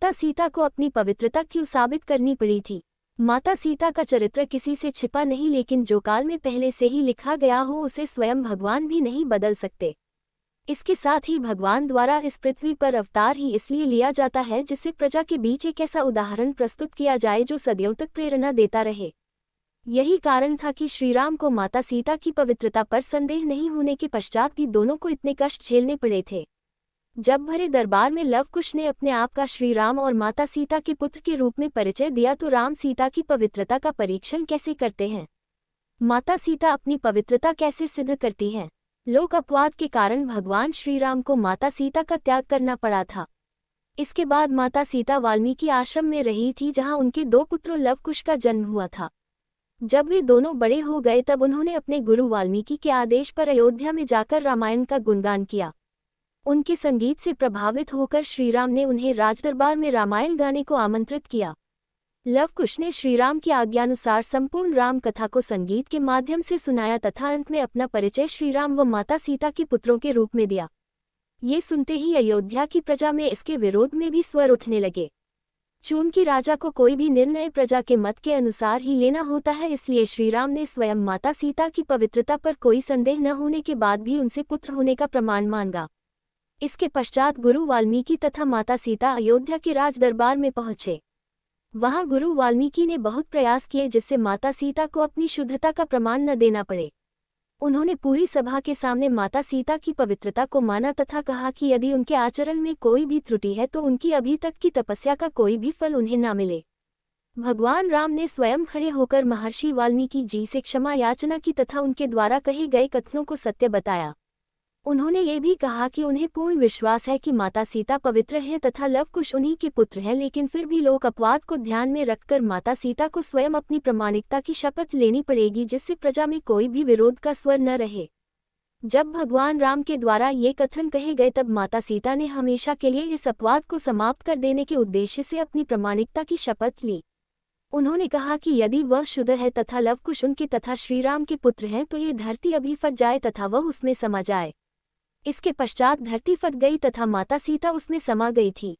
माता सीता को अपनी पवित्रता क्यों साबित करनी पड़ी थी। माता सीता का चरित्र किसी से छिपा नहीं, लेकिन जो काल में पहले से ही लिखा गया हो उसे स्वयं भगवान भी नहीं बदल सकते। इसके साथ ही भगवान द्वारा इस पृथ्वी पर अवतार ही इसलिए लिया जाता है जिससे प्रजा के बीच एक ऐसा उदाहरण प्रस्तुत किया जाए जो सदियों तक प्रेरणा देता रहे। यही कारण था कि श्रीराम को माता सीता की पवित्रता पर संदेह नहीं होने के पश्चात भी दोनों को इतने कष्ट झेलने पड़े थे। जब भरे दरबार में लव कुश ने अपने आप का श्रीराम और माता सीता के पुत्र के रूप में परिचय दिया तो राम सीता की पवित्रता का परीक्षण कैसे करते हैं, माता सीता अपनी पवित्रता कैसे सिद्ध करती हैं। लोक अपवाद के कारण भगवान श्रीराम को माता सीता का त्याग करना पड़ा था। इसके बाद माता सीता वाल्मीकि आश्रम में रही थी जहां उनके 2 पुत्रों लव कुश का जन्म हुआ था। जब वे दोनों बड़े हो गए तब उन्होंने अपने गुरु वाल्मीकि के आदेश पर अयोध्या में जाकर रामायण का गुणगान किया। उनके संगीत से प्रभावित होकर श्रीराम ने उन्हें राजदरबार में रामायण गाने को आमंत्रित किया। लव कुश ने श्रीराम की आज्ञानुसार संपूर्ण राम कथा को संगीत के माध्यम से सुनाया तथा अंत में अपना परिचय श्रीराम व माता सीता के पुत्रों के रूप में दिया। ये सुनते ही अयोध्या की प्रजा में इसके विरोध में भी स्वर उठने लगे। चूंकि राजा को कोई भी निर्णय प्रजा के मत के अनुसार ही लेना होता है, इसलिए श्रीराम ने स्वयं माता सीता की पवित्रता पर कोई संदेह न होने के बाद भी उनसे पुत्र होने का प्रमाण मांगा। इसके पश्चात गुरु वाल्मीकि तथा माता सीता अयोध्या के राज दरबार में पहुंचे। वहां गुरु वाल्मीकि ने बहुत प्रयास किए जिससे माता सीता को अपनी शुद्धता का प्रमाण न देना पड़े। उन्होंने पूरी सभा के सामने माता सीता की पवित्रता को माना तथा कहा कि यदि उनके आचरण में कोई भी त्रुटि है तो उनकी अभी तक की तपस्या का कोई भी फल उन्हें न मिले। भगवान राम ने स्वयं खड़े होकर महर्षि वाल्मीकि जी से क्षमा याचना की तथा उनके द्वारा कहे गए कथनों को सत्य बताया। उन्होंने ये भी कहा कि उन्हें पूर्ण विश्वास है कि माता सीता पवित्र है तथा लव कुश उन्हीं के पुत्र हैं, लेकिन फिर भी लोक अपवाद को ध्यान में रखकर माता सीता को स्वयं अपनी प्रामाणिकता की शपथ लेनी पड़ेगी जिससे प्रजा में कोई भी विरोध का स्वर न रहे। जब भगवान राम के द्वारा ये कथन कहे गए तब माता सीता ने हमेशा के लिए इस अपवाद को समाप्त कर देने के उद्देश्य से अपनी प्रामाणिकता की शपथ ली। उन्होंने कहा कि यदि वह शुद्ध है तथा लव कुश उनके तथा श्रीराम के पुत्र हैं तो ये धरती अभी फट जाए तथा वह उसमें समा जाए। इसके पश्चात धरती फट गई तथा माता सीता उसमें समा गई थी।